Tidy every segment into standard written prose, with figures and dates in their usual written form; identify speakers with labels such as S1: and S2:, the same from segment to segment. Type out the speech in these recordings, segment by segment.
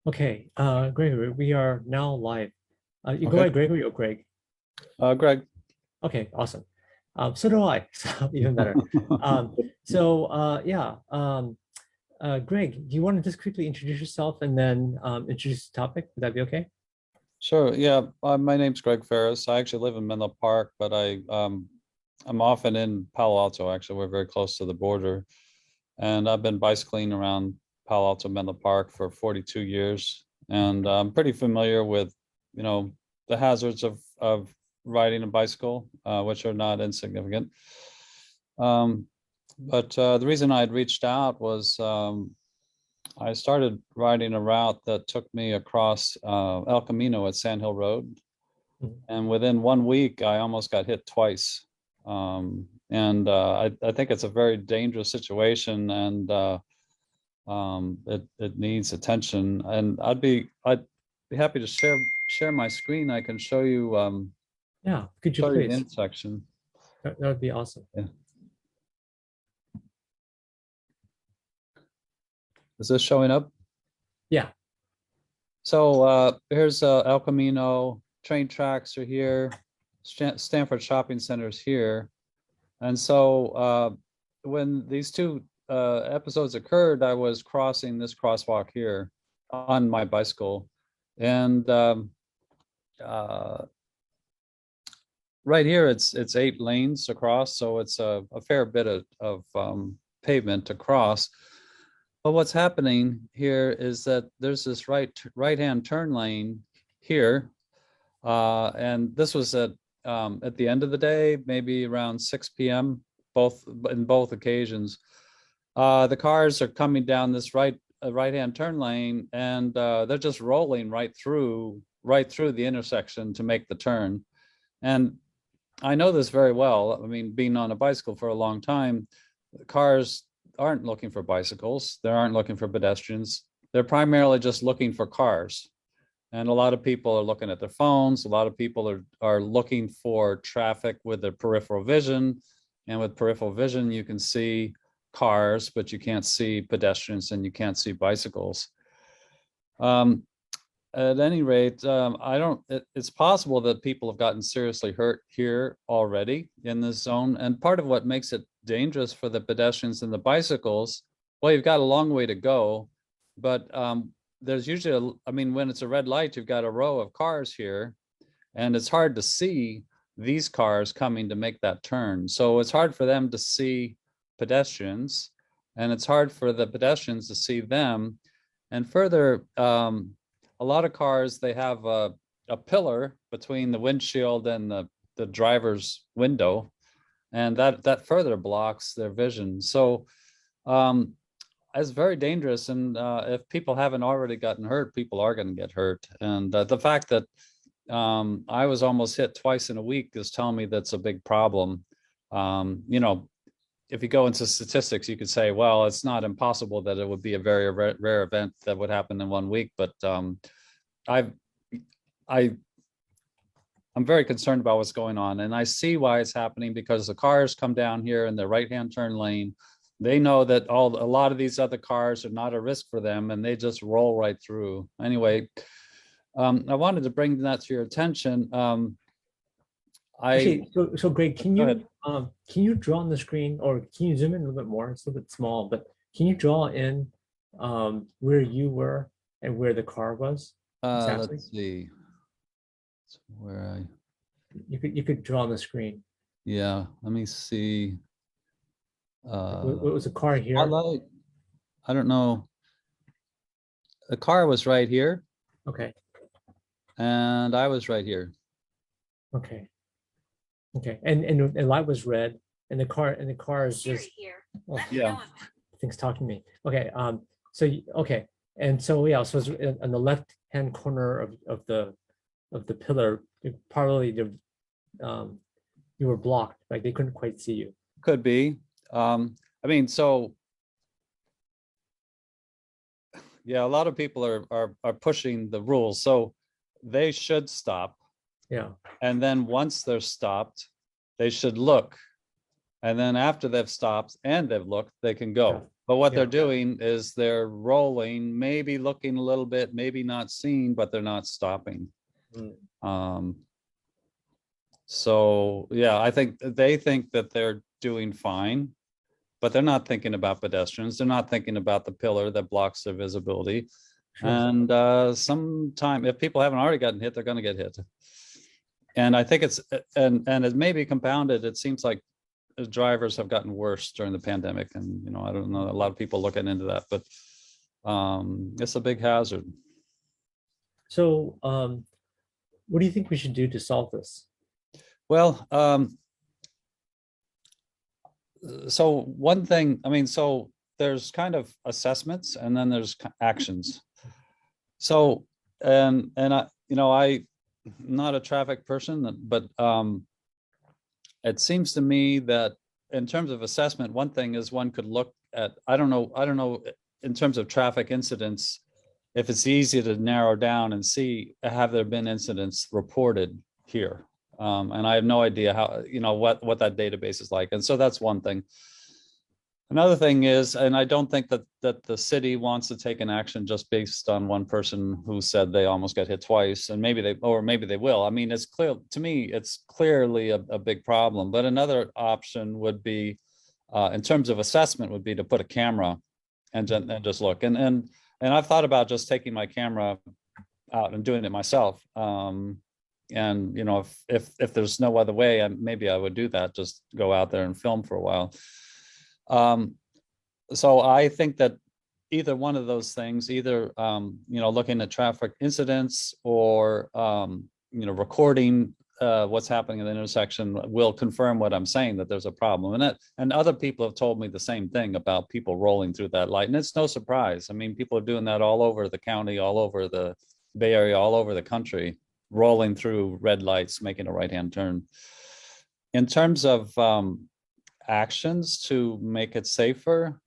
S1: Okay, Gregory, we are now live. You go
S2: Okay.
S1: by Gregory or Greg?
S2: Greg.
S1: Okay, awesome. So do I, so even better. Yeah, Greg, do you want to just quickly introduce yourself and then introduce the topic? Would that be okay?
S2: Sure. Yeah. My name's Greg Faris. I actually live in Menlo Park, but I'm often in Palo Alto. Actually, we're very close to the border, and I've been bicycling around Palo Alto, Menlo Park for 42 years, and I'm pretty familiar with, you know, the hazards of riding a bicycle, which are not insignificant. But the reason I had reached out was I started riding a route that took me across El Camino at Sandhill Road.
S1: Mhm.
S2: And within 1 week, I almost got hit twice. I think it's a very dangerous situation, and it needs attention. And I'd be happy to share my screen. I can
S1: Yeah, could you
S2: show you the
S1: please?
S2: intersection.
S1: That would be awesome.
S2: Yeah. Is this showing up?
S1: Yeah,
S2: So here's El Camino. Train tracks are here. Stanford Shopping Center is here. And so when these two episodes occurred, I was crossing this crosswalk here on my bicycle. And right here, it's 8 lanes across. So it's a fair bit of pavement to cross. But what's happening here is that there's this right-hand turn lane here. And this was at the end of the day, maybe around 6 p.m., in both occasions. The cars are coming down this right-hand turn lane, and they're just rolling right through the intersection to make the turn. And I know this very well. I mean, being on a bicycle for a long time, cars aren't looking for bicycles. They aren't looking for pedestrians. They're primarily just looking for cars. And a lot of people are looking at their phones. A lot of people are looking for traffic with their peripheral vision. And with peripheral vision, you can see cars, but you can't see pedestrians and you can't see bicycles. At any rate, it's possible that people have gotten seriously hurt here already in this zone. And part of what makes it dangerous for the pedestrians and the bicycles, well, you've got a long way to go, but there's usually, when it's a red light, you've got a row of cars here, and it's hard to see these cars coming to make that turn. So it's hard for them to see pedestrians, and it's hard for the pedestrians to see them. And further, a lot of cars, they have a pillar between the windshield and the driver's window, and that further blocks their vision. So it's very dangerous, and if people haven't already gotten hurt, people are going to get hurt. And the fact that I was almost hit twice in a week is telling me that's a big problem. If you go into statistics, you could say, well, it's not impossible that it would be a very rare event that would happen in 1 week, but I'm very concerned about what's going on, and I see why it's happening, because the cars come down here in the right-hand turn lane. They know that a lot of these other cars are not a risk for them, and they just roll right through. Anyway, I wanted to bring that to your attention.
S1: actually, so Greg,
S2: Go
S1: can you draw on the screen, or can you zoom in a little bit more? It's a little bit small, but can you draw in where you were and where the car was exactly?
S2: Let's see. That's where
S1: You could draw on the screen.
S2: yeah, let me see.
S1: What was the car here?
S2: Spotlight. I don't know. The car was right here,
S1: Okay,
S2: and I was right here.
S1: okay, okay. And the light was red, and the car is just oh,
S2: Yeah.
S1: things talking to me. Okay, okay, and so yeah, so it's on the left hand corner of the pillar. Probably you were blocked, like they couldn't quite see you.
S2: Could be. So yeah, a lot of people are pushing the rules, so they should stop.
S1: Yeah,
S2: And then once they're stopped, they should look. And then after they've stopped and they've looked, they can go. But what
S1: Yeah.
S2: they're doing is they're rolling, maybe looking a little bit, maybe not seeing, but they're not stopping.
S1: Mm.
S2: So yeah, I think they think that they're doing fine, but they're not thinking about pedestrians. They're not thinking about the pillar that blocks their visibility.
S1: Sure.
S2: And sometime if people haven't already gotten hit, they're going to get hit. And I think it's and it may be compounded. It seems like drivers have gotten worse during the pandemic, and I don't know, a lot of people looking into that, but it's a big hazard.
S1: So, what do you think we should do to solve this?
S2: Well, so one thing, I mean, so there's kind of assessments and then there's actions. So, and I'm not a traffic person, but it seems to me that in terms of assessment, one thing is one could look at, I don't know, in terms of traffic incidents, if it's easy to narrow down and see, have there been incidents reported here? And I have no idea how, what that database is like. And so that's one thing. Another thing is, and I don't think that the city wants to take an action just based on one person who said they almost got hit twice, and maybe they will. I mean, it's clear to me, it's clearly a big problem. But another option would be, in terms of assessment, would be to put a camera and just look. And I've thought about just taking my camera out and doing it myself. And if there's no other way, maybe I would do that. Just go out there and film for a while. So I think that either one of those things, either looking at traffic incidents or recording what's happening in the intersection, will confirm what I'm saying, that there's a problem. And other people have told me the same thing about people rolling through that light, and it's no surprise. I mean, people are doing that all over the county, all over the Bay Area, all over the country, rolling through red lights, making a right-hand turn. In terms of actions to make it safer,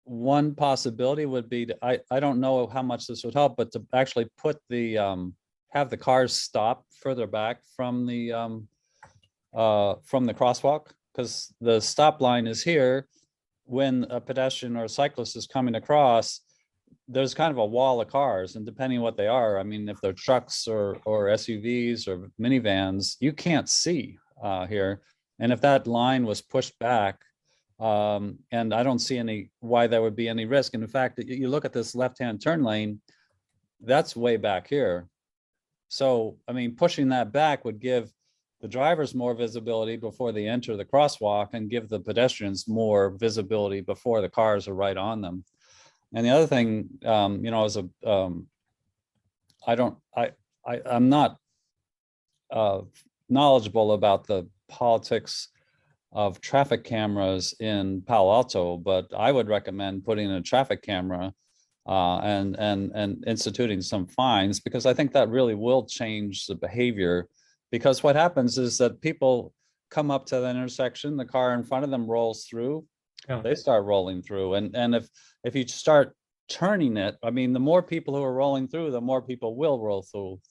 S2: one possibility would be to, I don't know how much this would help, but to actually put the have the cars stop further back from the crosswalk, because the stop line is here. When a pedestrian or a cyclist is coming across, there's kind of a wall of cars, and depending on what they are, I mean, if they're trucks or SUVs or minivans, you can't see here. And if that line was pushed back, and I don't see why there would be any risk. And in fact, you look at this left-hand turn lane, that's way back here. So, I mean, pushing that back would give the drivers more visibility before they enter the crosswalk, and give the pedestrians more visibility before the cars are right on them. And the other thing, is I'm not knowledgeable about the politics of traffic cameras in Palo Alto, but I would recommend putting a traffic camera and instituting some fines, because I think that really will change the behavior. Because what happens is that people come up to the intersection, the car in front of them rolls through, they start rolling through, and if you start turning it, I mean, the more people who are rolling through, the more people will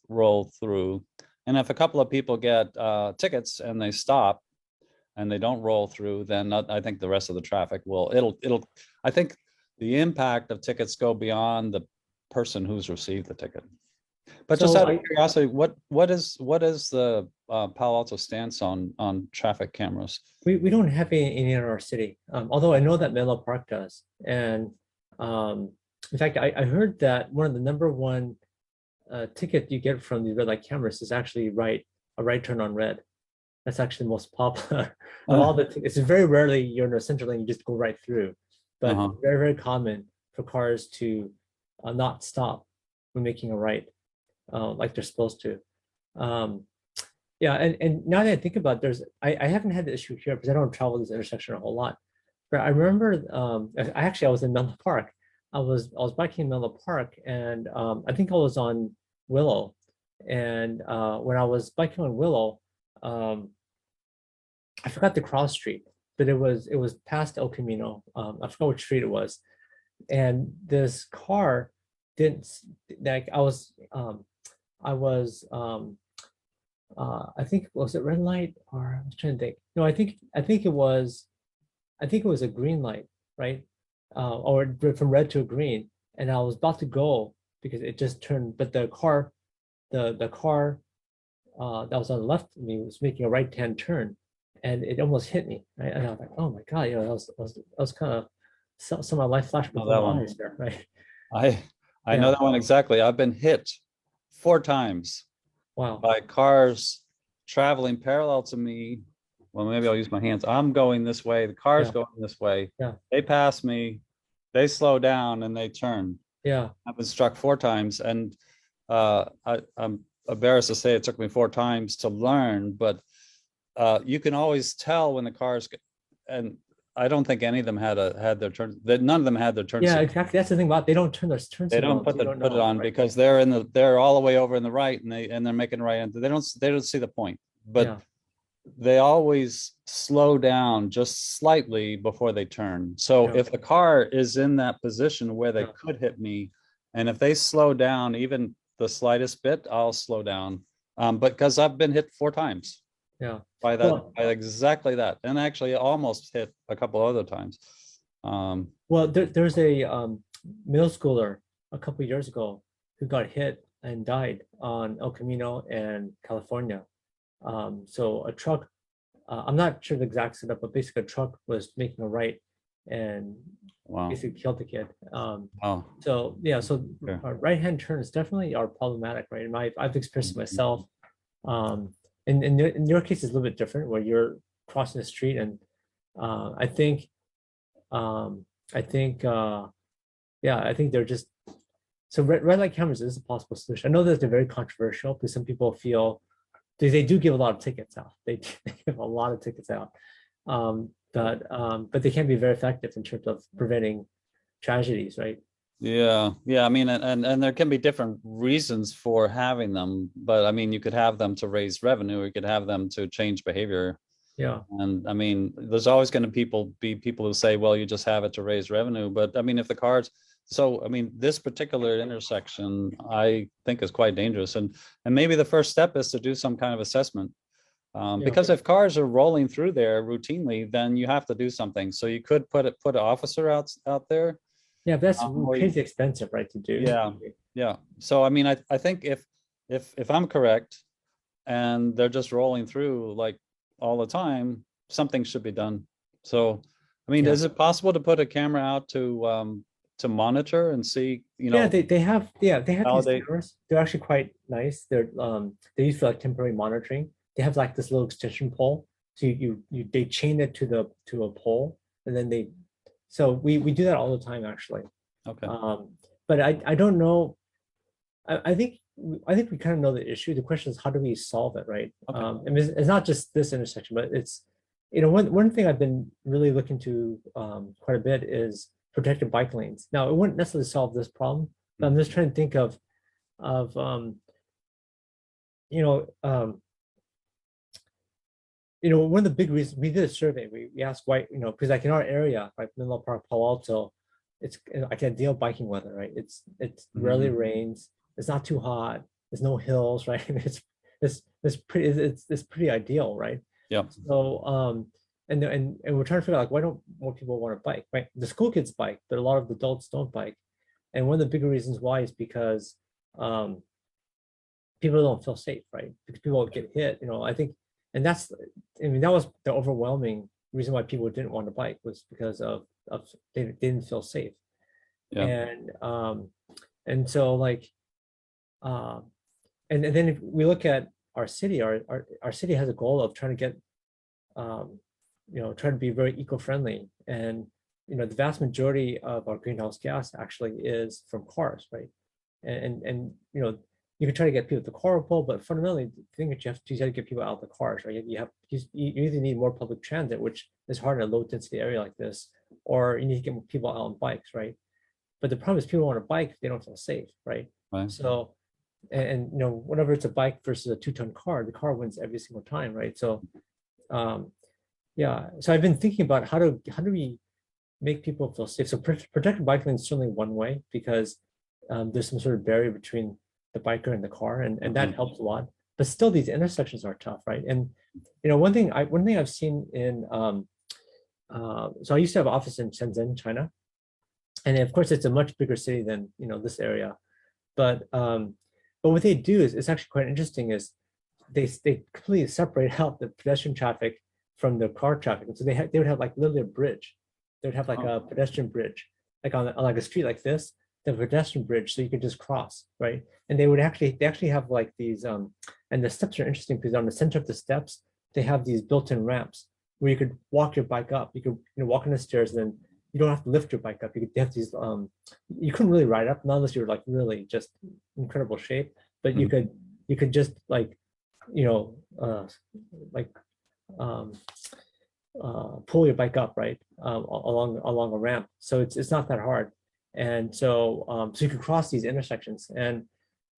S2: roll through. And if a couple of people get tickets and they stop and they don't roll through, then I think the rest of the traffic will. I think the impact of tickets go beyond the person who's received the ticket. But just out of curiosity, what is the Palo Alto stance on traffic cameras?
S1: We don't have any in our city, although I know that Menlo Park does. And in fact, I heard that one of the number one ticket you get from the red light cameras is actually a right turn on red. That's actually the most popular of all the tickets. It's very rarely you're in a central lane, you just go right through. But very, very common for cars to not stop when making a right, like they're supposed to. Yeah, and now that I think about it, I haven't had the issue here because I don't travel this intersection a whole lot. But I remember, I was in Menlo Park. I was biking in Menlo Park, and I think I was on Willow. And when I was biking on Willow, I forgot the cross street, but it was past El Camino. I forgot which street it was, and this car didn't like. I think, was it red light, or I was trying to think. No, I think it was a green light. right? Or from red to a green, and I was about to go because it just turned, but the car, the car that was on the left of me was making a right-hand turn, and it almost hit me, right? And I was like, oh my God, that was kind of some of my life flashed
S2: Oh,
S1: before
S2: that
S1: my
S2: one.
S1: eyes there, right?
S2: I know
S1: Yeah.
S2: that one exactly. I've been hit 4 times
S1: Wow.
S2: by cars traveling parallel to me. Well, maybe I'll use my hands. I'm going this way. The car's
S1: Yeah.
S2: going this way.
S1: Yeah.
S2: They pass me. They slow down and they turn.
S1: Yeah.
S2: I've been struck 4 times, and I'm embarrassed to say it took me 4 times to learn. But you can always tell when the cars, and I don't think any of them had their turn. That none of them had their turn
S1: Yeah,
S2: signal.
S1: exactly. That's the thing about they don't turn their turn
S2: They
S1: signal
S2: don't
S1: on,
S2: put
S1: so you don't
S2: put it
S1: know,
S2: on
S1: right?
S2: because they're all the way over in the right, and they're making right into. They don't see the point, but
S1: Yeah.
S2: they always slow down just slightly before they turn. So
S1: Yeah.
S2: if the car is in that position where they
S1: Yeah.
S2: could hit me, and if they slow down even the slightest bit, I'll slow down. But because I've been hit 4 times
S1: Yeah.
S2: by
S1: Well,
S2: by exactly that, and actually almost hit a couple other times. Um,
S1: there's a middle schooler a couple years ago who got hit and died on El Camino and California. So a truck, I'm not sure the exact setup, but basically a truck was making a right and
S2: wow.
S1: basically killed the kid.
S2: Oh,
S1: So yeah, so
S2: yeah.
S1: right-hand turns definitely are problematic, right? And I've experienced it myself. Um, in your case, it's a little bit different where you're crossing the street, and I think um, I think yeah, I think they're just so red light cameras is a possible solution. I know that they're very controversial because some people feel they do give a lot of tickets out. They give a lot of tickets out, but they can be very effective in terms of preventing tragedies, right?
S2: Yeah. I mean, and there can be different reasons for having them, but I mean, you could have them to raise revenue, or you could have them to change behavior.
S1: Yeah,
S2: And I mean, there's always going to be people who say, well, you just have it to raise revenue. But I mean, if the cars, so I mean, this particular intersection, I think is quite dangerous. And maybe the first step is to do some kind of assessment.
S1: yeah,
S2: Because if cars are rolling through there routinely, then you have to do something. So you could put an officer out there.
S1: yeah. But that's
S2: Or
S1: crazy expensive, right, to do.
S2: yeah, yeah. So I mean, I think if I'm correct, and they're just rolling through like all the time, something should be done. So, I mean,
S1: Yeah,
S2: is it possible to put a camera out to monitor and see,
S1: yeah. They have
S2: how
S1: these
S2: they,
S1: cameras. They're actually quite nice. They're used for like temporary monitoring. They have like this little extension pole, so they chain it to a pole, and then so we do that all the time actually.
S2: okay.
S1: Um, but I don't know. I think we kind of know the issue. The question is how do we solve it, right?
S2: Okay.
S1: I mean, it's not just this intersection, but it's one thing I've been really looking to quite a bit is protected bike lanes. Now, it wouldn't necessarily solve this problem, but I'm just trying to think of you know um, one of the big reasons we did a survey. We asked why, because like in our area, like Menlo Park, Palo Alto, it's like ideal biking weather, right? It's rarely rains. It's not too hot. There's no hills, right? It's pretty ideal, right?
S2: Yeah.
S1: So and we're trying to figure out like why don't more people want to bike, right? The school kids bike, but a lot of the adults don't bike. And one of the bigger reasons why is because um people don't feel safe, right? Because people get hit, I think, and that was the overwhelming reason why people didn't want to bike was because of they didn't feel safe.
S2: Yeah.
S1: And so like um and then if we look at our city, our city has a goal of trying to get trying to be very eco-friendly, and the vast majority of our greenhouse gas actually is from cars, right? And you can try to get people to carpool, but fundamentally the thing that you have to get people out of the cars, right? You either need more public transit, which is hard in a low density area like this, or you need to get people out on bikes, right? But the problem is people want to bike, they don't feel safe, right?
S2: Right.
S1: So whenever it's a bike versus a 2-ton car, the car wins every single time, right? So yeah, so I've been thinking about how do we make people feel safe. So protected bike lane is certainly one way because there's some sort of barrier between the biker and the car, and that helps a lot. But still, these intersections are tough, right? And one thing I've seen so I used to have an office in Shenzhen, China, and of course it's a much bigger city than this area. But what they do is it's actually quite interesting. Is they completely separate out the pedestrian traffic from the car traffic, and so they would have like literally a bridge. They would have like a pedestrian bridge, like on like a street like this, the pedestrian bridge, so you could just cross, right? And they actually have like these and the steps are interesting because on the center of the steps they have these built-in ramps where you could walk your bike up. You could walk on the stairs, and then you don't have to lift your bike up. You could have these you couldn't really ride up, not unless you're like really just incredible shape, but you could just like like um pull your bike up, right, along a ramp. So it's not that hard. And so you could cross these intersections. And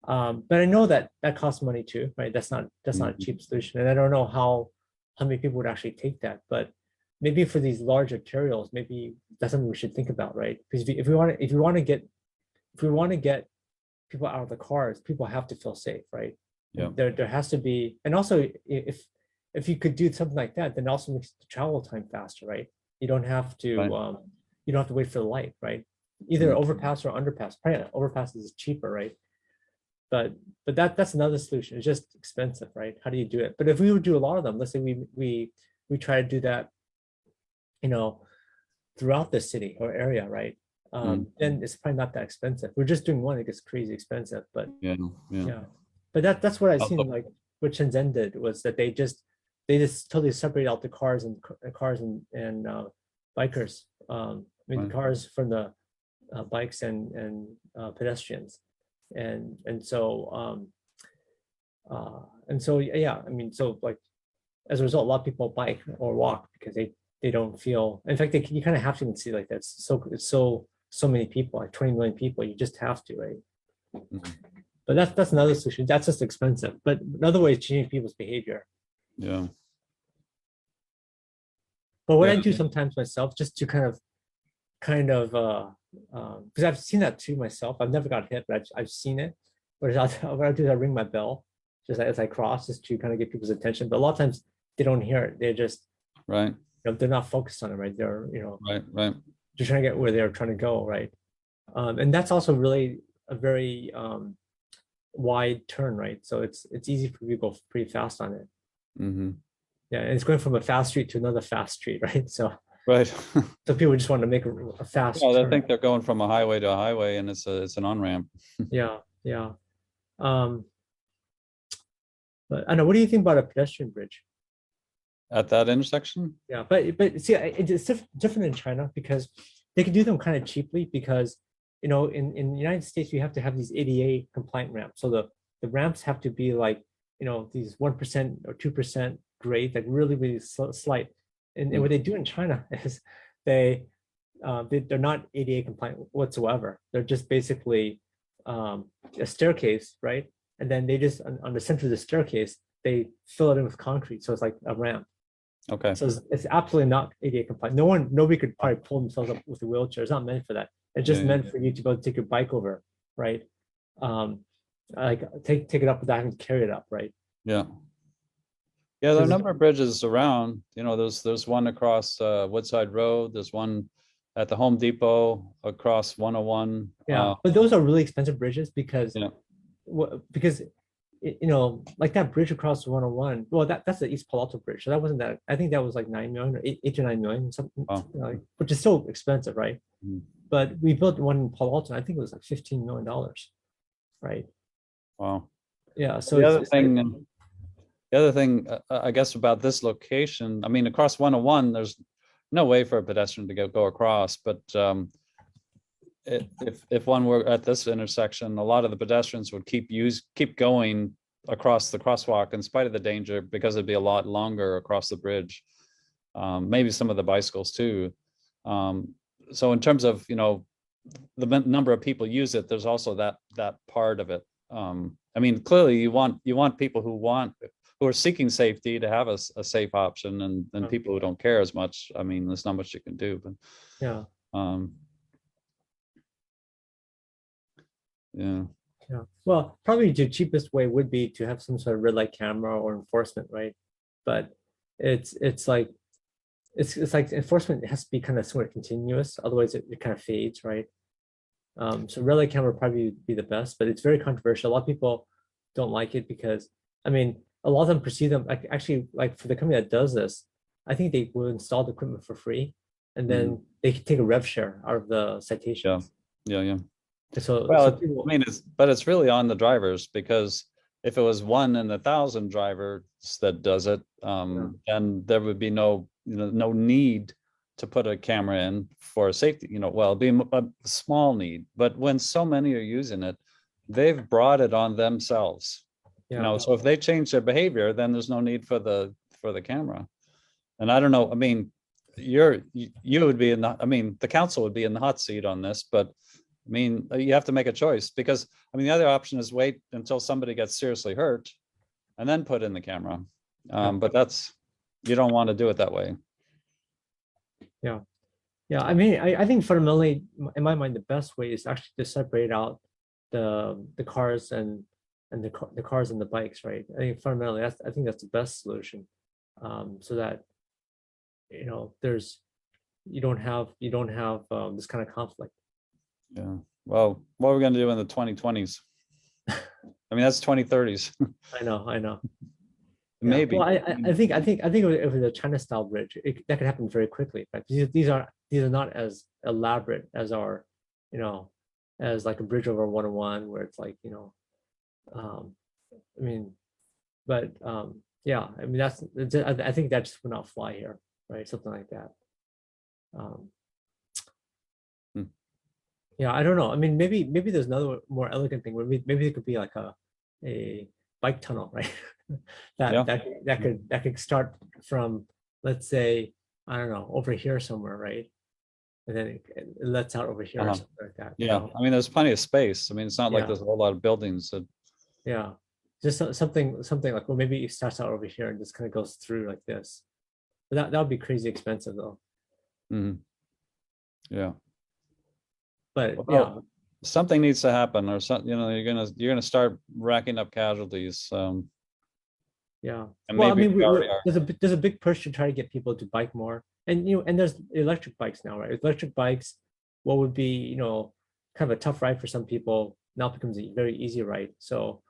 S1: but I know that costs money too, right? That's not a cheap solution. And I don't know how many people would actually take that, but maybe for these large arterials, maybe that's something we should think about, right? Because if we want to get people out of the cars, people have to feel safe, right?
S2: Yeah.
S1: There has to be, and also if you could do something like that, then it also makes the travel time faster, right? You don't have to
S2: Right.
S1: you don't have to wait for the light, right? Either overpass or underpass. Probably overpass is cheaper, right? But that's another solution. It's just expensive, right? How do you do it? But if we would do a lot of them, let's say we try to do that, throughout the city or area, right? Then it's probably not that expensive. We're just doing one, it gets crazy expensive, but
S2: Yeah.
S1: yeah. But that's what I've seen,
S2: Also,
S1: like what Shenzhen did was that they just totally separate out the cars and bikers. I mean,
S2: right.
S1: the cars from the bikes and pedestrians. And so yeah, I mean, so like as a result, a lot of people bike or walk because they don't feel. In fact, you kind of have to even see like that. It's so many people, like 20 million people. You just have to, right?
S2: Mhm.
S1: But that's another solution. That's just expensive. But another way is changing people's behavior.
S2: Yeah.
S1: But what
S2: Yeah.
S1: I do sometimes myself, just to kind of because I've seen that too myself. I've never got hit, but I've seen it. What I do is I ring my bell just as I cross, just to kind of get people's attention. But a lot of times they don't hear it. They're just
S2: Right.
S1: they're not focused on it, right? They're
S2: Right. Right.
S1: they're trying to get where they're trying to go, right? And that's also really a very wide turn, right? So it's easy for you to go pretty fast on it.
S2: Hmm.
S1: Yeah, and it's going from a fast street to another fast street, right? So
S2: Right.
S1: people just want to make a fast
S2: Yeah, I
S1: turn.
S2: think they're going from a highway to a highway, and it's an on-ramp.
S1: Yeah, yeah. Um, but I know. What do you think about a pedestrian bridge?
S2: At that intersection.
S1: Yeah, but see, it's different in China because they can do them kind of cheaply because in the United States you have to have these ADA compliant ramps. So the ramps have to be like these 1% or 2% grade, like really slight. And what they do in China is they're not ADA compliant whatsoever. They're just basically a staircase, right? And then they just on the center of the staircase they fill it in with concrete, so it's like a ramp.
S2: Okay.
S1: So it's absolutely not ADA compliant. Nobody could probably pull themselves up with a wheelchair. It's not meant for that. It's just
S2: Yeah,
S1: meant
S2: yeah,
S1: for you to be able to take your bike over, right? Like take it up without having to carry it up, right?
S2: yeah. Yeah, there are a number of bridges around. There's one across Woodside Road. There's one at the Home Depot across 101.
S1: Yeah, but those are really expensive bridges because
S2: Yeah.
S1: because like that bridge across 101. Well, that's the East Palo Alto Bridge. So that wasn't that. I think that was like 9 million or eight to 9 million, something,
S2: Wow.
S1: like, which is still expensive, right?
S2: Mhm.
S1: But we built one in Palo Alto. I think it was like $15 million, right?
S2: Wow.
S1: Yeah. So
S2: The other thing, I guess, about this location, I mean, across 101, there's no way for a pedestrian to go across. But if one were at this intersection, a lot of the pedestrians would keep going across the crosswalk in spite of the danger, because it'd be a lot longer across the bridge. Maybe some of the bicycles too. So in terms of the number of people use it, there's also that part of it. I mean, clearly you want people who are seeking safety to have a safe option, and people who don't care as much. I mean, there's not much you can do, but
S1: yeah.
S2: Yeah.
S1: Yeah. Well, probably the cheapest way would be to have some sort of red light camera or enforcement, right? But it's like it's like enforcement has to be kind of somewhat continuous, otherwise it kind of fades, right? So relay camera would probably be the best, but it's very controversial. A lot of people don't like it because, I mean, a lot of them perceive them like actually like for the company that does this, I think they will install the equipment for free, and then they can take a rev share out of the
S2: Yeah,
S1: citations.
S2: yeah.
S1: So
S2: Well,
S1: people,
S2: I mean, it's really on the drivers, because if it was 1 in 1,000 drivers that does it, then there would be no need to put a camera in for safety. Well, it'd be a small need, but when so many are using it, they've brought it on themselves.
S1: yeah,
S2: So if they change their behavior, then there's no need for the camera. And I don't know. I mean, you would be in the. I mean, the council would be in the hot seat on this, but I mean, you have to make a choice, because I mean, the other option is wait until somebody gets seriously hurt and then put in the camera. But you don't want to do it that way.
S1: yeah. Yeah, I mean, I think fundamentally, in my mind, the best way is actually to separate out the cars and the cars and the bikes, right? I think fundamentally, I think that's the best solution, so that there's you don't have this kind of conflict.
S2: Yeah. Well, what are we going to do in the 2020s? I mean, that's 2030s.
S1: I know. Yeah.
S2: Maybe.
S1: Well, I think if it was a China style bridge, that could happen very quickly. Right? These are not as elaborate as our, as like a bridge over 101 where it's like, I mean, but yeah, I mean I think that just would not fly here, right? Something like that. Yeah, I don't know. I mean, maybe there's another more elegant thing where maybe it could be like a bike tunnel, right?
S2: Yeah.
S1: that could start from, let's say, I don't know, over here somewhere, right? And then it lets out over here or something like that.
S2: Yeah. I mean, there's plenty of space. I mean, it's not like
S1: Yeah.
S2: there's a whole lot of buildings that.
S1: Yeah. Just something like, well, maybe it starts out over here and just kind of goes through like this. But that would be crazy expensive though.
S2: Yeah.
S1: But yeah,
S2: Well, something needs to happen, or something. You're gonna start racking up casualties.
S1: yeah.
S2: And
S1: Well, I
S2: maybe
S1: mean,
S2: we already are.
S1: there's a big push to try to get people to bike more, and and there's electric bikes now, right? Electric bikes, what would be kind of a tough ride for some people now becomes a very easy ride. So,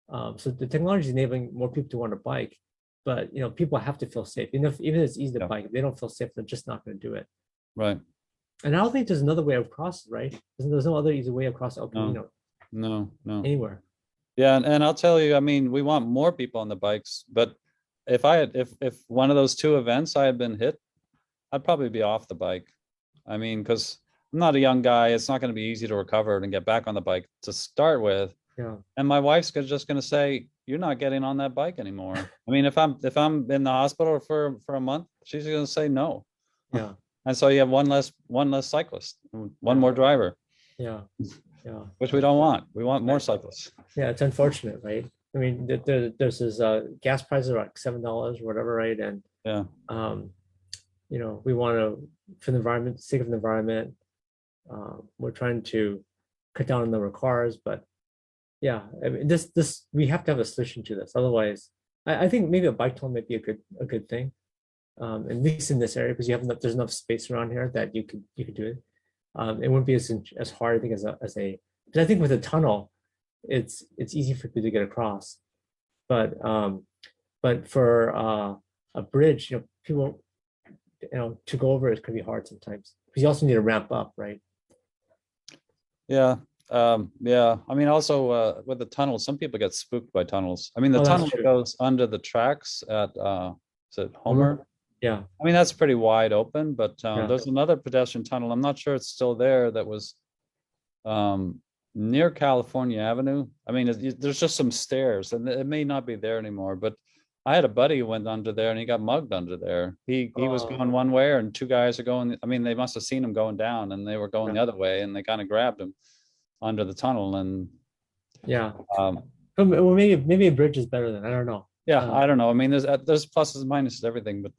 S1: so the technology is enabling more people to want to bike, but people have to feel safe. Even if it's easy to bike, if they don't feel safe, they're just not going to do it.
S2: Right.
S1: And I don't think there's another way across, right? There's no other easy way across El Camino
S2: No.
S1: anywhere.
S2: Yeah, and I'll tell you, I mean, we want more people on the bikes, but if one of those 2 events I had been hit, I'd probably be off the bike. I mean, because I'm not a young guy, it's not going to be easy to recover and get back on the bike to start with.
S1: Yeah.
S2: And my wife's just going to say, "You're not getting on that bike anymore." I mean, if I'm in the hospital for a month, she's going to say no.
S1: Yeah.
S2: And so you have one less cyclist, one more driver.
S1: Yeah.
S2: Which we don't want. We want more cyclists.
S1: Yeah, it's unfortunate, right? I mean, there's this gas prices are like $7 or whatever, right? And
S2: yeah,
S1: we want to, for the environment, sake of the environment, we're trying to cut down on the number of cars, but yeah, I mean, this we have to have a solution to this. Otherwise, I think maybe a bike tunnel might be a good thing, at least in this area, because there's enough space around here that you could do it. It wouldn't be as hard, I think, because I think with a tunnel, it's easy for people to get across, but for a bridge, people, to go over it could be hard sometimes, because you also need to ramp up, right?
S2: Yeah. Yeah. I mean, also with the tunnels, some people get spooked by tunnels. I mean, the tunnel that goes under the tracks at is it Homer?
S1: Yeah.
S2: I mean, that's pretty wide open, but there's another pedestrian tunnel. I'm not sure it's still there. That was near California Avenue. I mean, there's just some stairs, and it may not be there anymore. But I had a buddy who went under there, and he got mugged under there. He was going one way, and 2 guys are going. I mean, they must have seen him going down, and they were going the other way, and they kind of grabbed him under the tunnel. And
S1: yeah, well, maybe a bridge is better than, I don't know.
S2: Yeah, I don't know. I mean, there's pluses and minuses to everything, but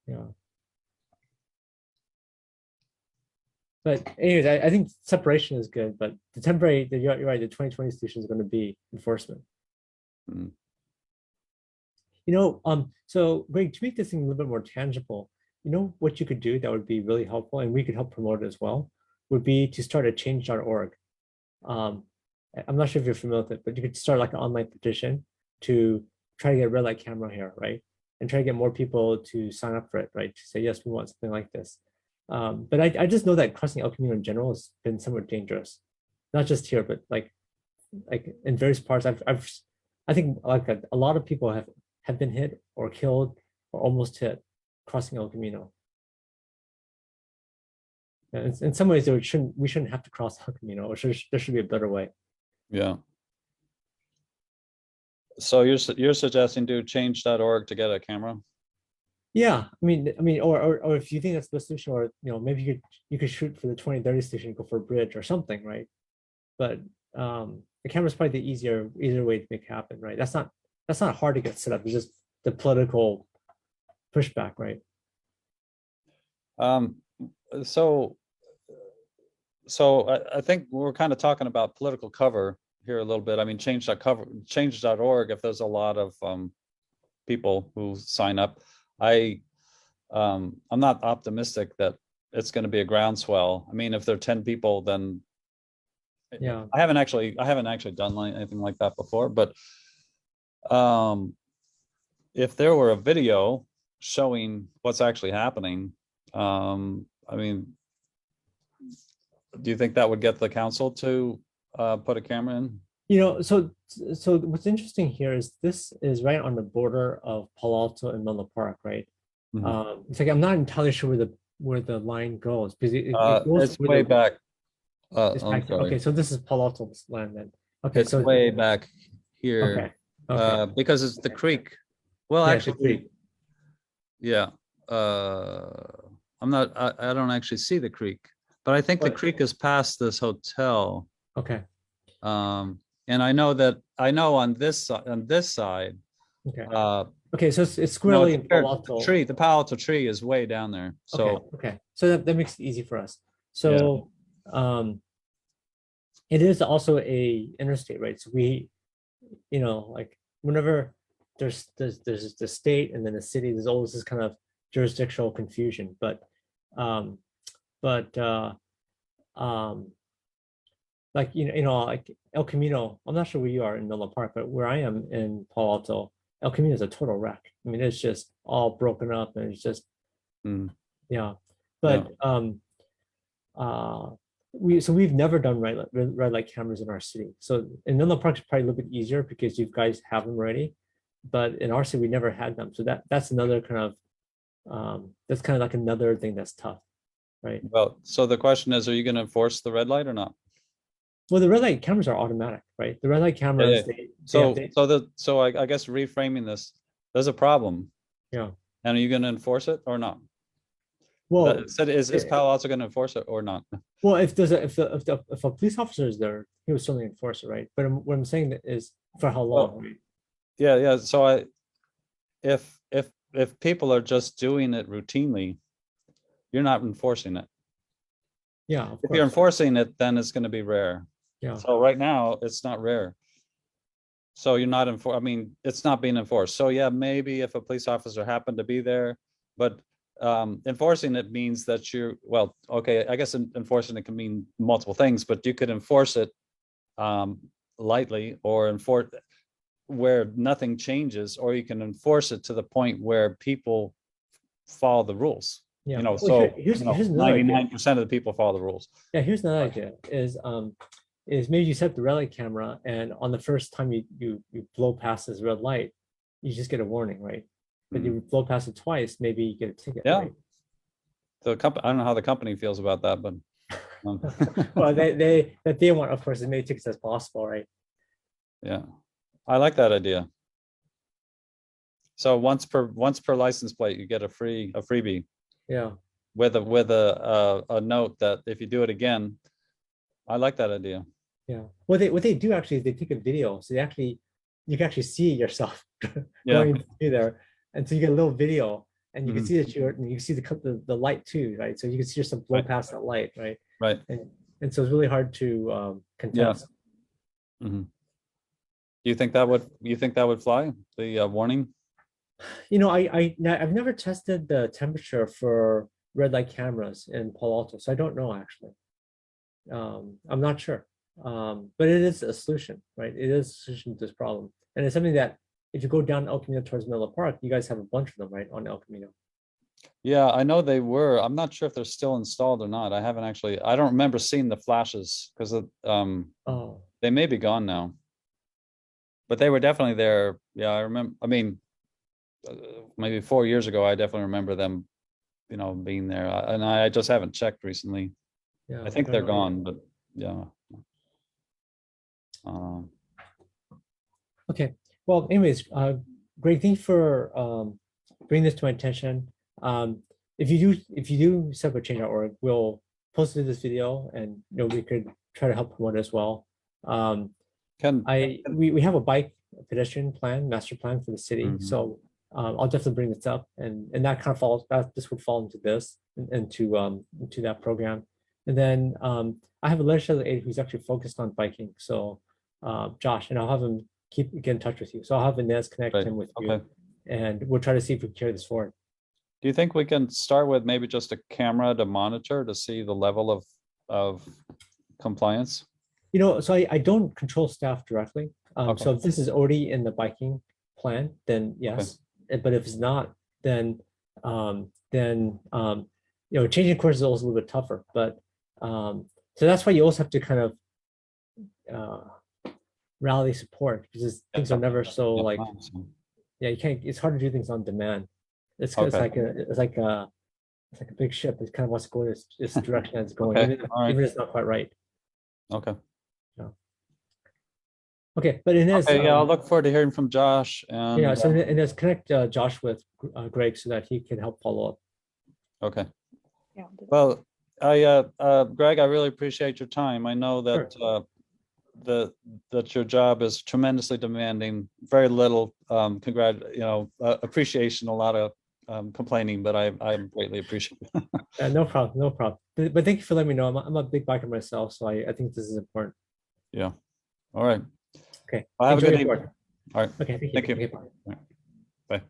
S1: yeah. But anyways, I think separation is good, but the temporary, you're right, the 2020 solution is going to be enforcement. So Greg, to make this thing a little bit more tangible, what you could do that would be really helpful, and we could help promote it as well, would be to start a change.org. Um, I'm not sure if you're familiar with it, but you could start like an online petition to try to get a red light camera here, right? And try to get more people to sign up for it, right? To say, yes, we want something like this. But I just know that crossing El Camino in general has been somewhat dangerous, not just here, but like in various parts. I think like a lot of people have been hit or killed or almost hit crossing El Camino. And in some ways, we shouldn't have to cross El Camino, or there should be a better way.
S2: Yeah. So you're suggesting do change.org to get a camera?
S1: Yeah, or if you think that's the solution, or maybe you could shoot for the 2030 station, go for a bridge or something, right? But the camera's probably the easier way to make happen, right? That's not hard to get set up. It's just the political pushback, right?
S2: So I think we're kind of talking about political cover here a little bit. I mean, change.org, if there's a lot of people who sign up, I'm not optimistic that it's going to be a groundswell. I mean, if there are 10 people, then
S1: yeah,
S2: I haven't actually done anything like that before, but if there were a video showing what's actually happening, I mean, do you think that would get the council to put a camera in?
S1: So what's interesting here is this is right on the border of Palo Alto and Menlo Park, right?
S2: Mhm.
S1: It's like I'm not entirely sure where the line goes, because it goes
S2: It's way back.
S1: It's
S2: I'm
S1: back there.
S2: sorry.
S1: Okay, so this is Palo Alto's land then. Okay,
S2: It's
S1: so
S2: way back here.
S1: okay, okay,
S2: Because it's the creek. Well,
S1: yeah, it's a
S2: actually,
S1: creek.
S2: yeah. I don't actually see the creek, but I think the
S1: But
S2: creek is past this hotel.
S1: okay,
S2: And I know on this side,
S1: okay,
S2: uh,
S1: okay. So it's
S2: no,
S1: squarely in Palo Alto.
S2: the Palo Alto tree is way down there.
S1: Okay,
S2: So
S1: okay. So that makes it easy for us.
S2: yeah,
S1: So it is also a interstate, right? So like whenever there's the state and then the city, there's always this kind of jurisdictional confusion. But um, but like like El Camino, I'm not sure where you are in Menlo Park, but where I am in Palo Alto, El Camino is a total wreck. I mean, it's just all broken up, and it's just
S2: mm,
S1: yeah.
S2: yeah.
S1: But we've never done red light cameras in our city. So in Menlo Park is probably a little bit easier because you guys have them already, but in our city we never had them. So that's another kind of that's kind of like another thing that's tough, right?
S2: Well, so the question is, are you going to enforce the red light or not?
S1: Well, the red light cameras are automatic, right? The red light
S2: Yeah, yeah.
S1: cameras,
S2: I guess reframing this, there's a problem,
S1: yeah.
S2: and are you going to enforce it or not?
S1: Well,
S2: Is Palo Alto going to enforce it or not?
S1: well, if a police officer is there, he would certainly enforce it, right? But what I'm saying is for how long,
S2: Well,
S1: right?
S2: yeah. So if people are just doing it routinely, you're not enforcing it.
S1: Yeah, of
S2: If you're
S1: course.
S2: enforcing it, then it's going to be rare.
S1: Yeah.
S2: So right now, it's not rare. So you're not I mean, it's not being enforced. So yeah, maybe if a police officer happened to be there, but enforcing it means that well, okay, I guess enforcing it can mean multiple things, but you could enforce it lightly or enforce where nothing changes, or you can enforce it to the point where people follow the rules.
S1: Yeah. Well,
S2: So
S1: here's another idea.
S2: 99% of the people follow the rules.
S1: Yeah, here's another idea is maybe you set the red light camera, and on the first time you blow past this red light, you just get a warning, right? But you blow past it twice, maybe you get a ticket,
S2: Yeah.
S1: right?
S2: The company, I don't know how the company feels about that, but
S1: Well, they want, of course, as many tickets as possible, right?
S2: yeah, I like that idea. So once per license plate, you get a freebie
S1: Yeah.
S2: with a note that if you do it again, I like that idea.
S1: Yeah. What they do actually is they take a video, so you can actually see yourself
S2: Yeah.
S1: going through there, and so you get a little video, and you can
S2: Mhm.
S1: see that you can see the light too, right? So you can see yourself blow
S2: Right.
S1: past that light, right?
S2: Right.
S1: And so it's really hard to contest.
S2: Mhm. Do you think that would fly, the warning?
S1: I've never tested the temperature for red light cameras in Palo Alto, so I don't know actually. I'm not sure. But it is a solution, right? It is a solution to this problem. And it's something that if you go down El Camino towards Menlo Park, you guys have a bunch of them, right, on El Camino.
S2: Yeah, I know they were. I'm not sure if they're still installed or not. I haven't actually, I don't remember seeing the flashes because
S1: Oh,
S2: they may be gone now. But they were definitely there. Yeah, I remember. I mean, maybe 4 years ago, I definitely remember them, being there. And I just haven't checked recently.
S1: yeah,
S2: I
S1: I
S2: think
S1: don't
S2: they're
S1: know either.
S2: gone, but yeah. Um,
S1: Okay. Well, anyways, Greg, thank you for bringing this to my attention. If you do separate change.org, we'll post this video and we could try to help promote it as well. Um,
S2: can
S1: we have a bike pedestrian plan, master plan for the city.
S2: Mhm.
S1: So I'll definitely bring this up and that kind of falls that this would fall into this into that program. And then I have a legislative aide who's actually focused on biking. So Josh, and I'll have him get in touch with you. So I'll have Inez connect
S2: Right.
S1: him with you
S2: Okay.
S1: and we'll try to see if we can carry this forward.
S2: Do you think we can start with maybe just a camera to monitor to see the level of compliance?
S1: So I don't control staff directly.
S2: Okay.
S1: So if this is already in the biking plan, then
S2: Okay.
S1: yes. But if it's not, then changing course is always a little bit tougher. But so that's why you also have to kind of rally support because things are never so
S2: Yeah,
S1: like
S2: awesome.
S1: you can't. It's hard to do things on demand. It's
S2: Okay.
S1: like a big ship. It kind of wants to go this direction that it's going,
S2: Okay.
S1: even
S2: All right.
S1: if it's not quite right.
S2: Okay.
S1: Okay, but Inez,
S2: Okay. Yeah, I'll look forward to hearing from Josh and
S1: yeah, so Inez, connect Josh with Greg so that he can help follow up.
S2: okay.
S3: Yeah, I'll do that.
S2: Well, Greg, I really appreciate your time. I know that that your job is tremendously demanding, very little appreciation, a lot of complaining, but I greatly appreciate it.
S1: No problem, no problem. But thank you for letting me know. I'm a big biker myself, so I think this is important.
S2: Yeah. All right.
S1: Okay.
S2: Well, have a
S1: Enjoy
S2: good
S1: your
S2: evening.
S1: work.
S2: All right.
S1: Okay, thank you.
S2: Thank you.
S1: Okay, bye.
S2: Bye.